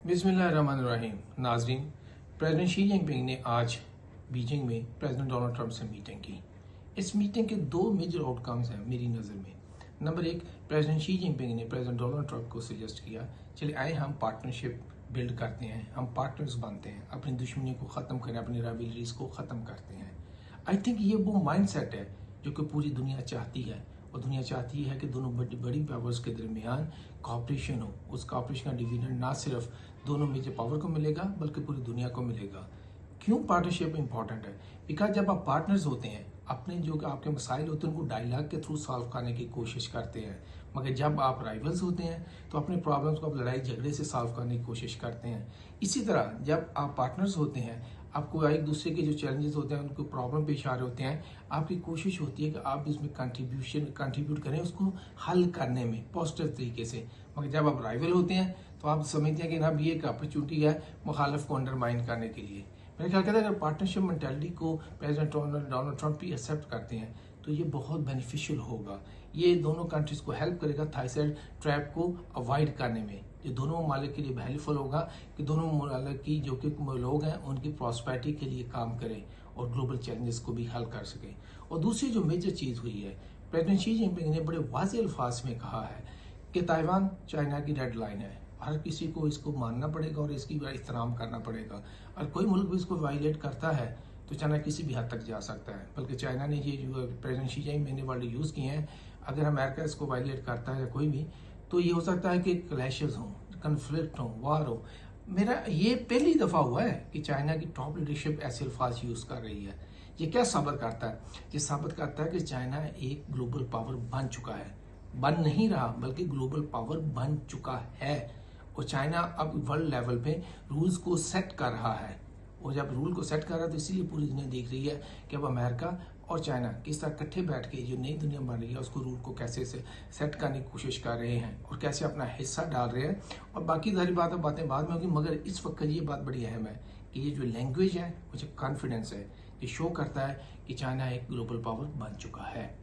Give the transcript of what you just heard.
बिस्मिल्लाहिर्रहमानिर्रहीम। नाजरीन, president Xi Jinping ने आज बीजिंग में प्रेसिडेंट डोनाल्ड ट्रंप से मीटिंग की। इस मीटिंग के दो मेजर आउटकम्स हैं मेरी नज़र में। नंबर एक, प्रेसिडेंट शी जिनपिंग ने प्रेसिडेंट डोनाल्ड ट्रंप को सजेस्ट किया, चले आए हम पार्टनरशिप बिल्ड करते हैं, हम पार्टनर्स बनते हैं, अपनी दुश्मनी को ख़त्म करें, अपनी राइवलरीज को ख़त्म करते हैं। आई थिंक ये वो माइंड सेट है जो कि पूरी दुनिया चाहती है, और दुनिया चाहती है कि दोनों बड़ी पावर्स के दरमियान कॉपरेशन हो। उस कॉपरेशन का डिविडेंड ना सिर्फ दोनों मेजर पावर को मिलेगा बल्कि पूरी दुनिया को मिलेगा। क्यों पार्टनरशिप इंपॉर्टेंट है? बिकॉज जब आप पार्टनर्स होते हैं, अपने जो आपके मसाइल होते हैं उनको डायलॉग के थ्रू सॉल्व करने की कोशिश करते हैं, मगर जब आप राइवल्स होते हैं तो अपने प्रॉब्लम्स को आप लड़ाई झगड़े से सॉल्व करने की कोशिश करते हैं। इसी तरह जब आप पार्टनर्स होते हैं, आपको एक दूसरे के जो चैलेंजेस होते हैं, उनको प्रॉब्लम पेश आ रहे होते हैं, आपकी कोशिश होती है कि आप इसमें कंट्रीब्यूट करें उसको हल करने में पॉजिटिव तरीके से। मगर जब आप राइवल होते हैं तो आप समझते हैं कि ना भी एक अपॉर्चुनिटी है मुखालिफ को अंडरमाइन करने के लिए। मेरे ख्याल कहता है अगर पार्टनरशिप मेंटालिटी को प्रेसिडेंट डोनाल्ड ट्रंप भी एक्सेप्ट करते हैं तो ये बहुत बेनिफिशियल होगा। ये दोनों कंट्रीज को हेल्प करेगा थाईसैड ट्रैप को अवॉइड करने में। ये दोनों ममालिक के लिए हेल्पफुल होगा कि दोनों ममालिक की जो कि लोग हैं उनकी प्रॉस्पेरिटी के लिए काम करें और ग्लोबल चैलेंजेस को भी हल कर सकें। और दूसरी जो मेजर चीज़ हुई है, प्रेसिडेंट शी जिनपिंग ने बड़े वाज़ेह अल्फाज में कहा है कि ताइवान चाइना की रेड लाइन है, हर किसी को इसको मानना पड़ेगा और इसकी एहतराम करना पड़ेगा। और कोई मुल्क भी इसको वायलेट करता है तो चाइना किसी भी हद तक जा सकता है। बल्कि चाइना ने ये जो प्रेसिडेंट शी जिनपिंग ने वर्ड यूज़ किए हैं, अगर अमेरिका इसको वायलेट करता है या कोई भी, तो ये हो सकता है कि क्लैशेस हों, कन्फ्लिक्ट हो, वार हो। मेरा ये पहली दफ़ा हुआ है कि चाइना की टॉप लीडरशिप ऐसे अल्फाज यूज़ कर रही है। ये क्या साबित करता है? ये साबित करता है कि चाइना एक ग्लोबल पावर बन चुका है, बन नहीं रहा बल्कि ग्लोबल पावर बन चुका है। और चाइना अब वर्ल्ड लेवल पे रूल्स को सेट कर रहा है, और जब रूल को सेट कर रहा है तो इसीलिए पूरी दुनिया देख रही है कि अब अमेरिका और चाइना किस तरह इकट्ठे बैठ के जो नई दुनिया बन रही है उसको रूल को कैसे से सेट करने की कोशिश कर रहे हैं और कैसे अपना हिस्सा डाल रहे हैं। और बाकी सारी बातें बाद में होगी, मगर इस वक्त ये बात बड़ी अहम है कि ये जो लैंग्वेज है, वो जो कॉन्फिडेंस है, ये शो करता है कि चाइना एक ग्लोबल पावर बन चुका है।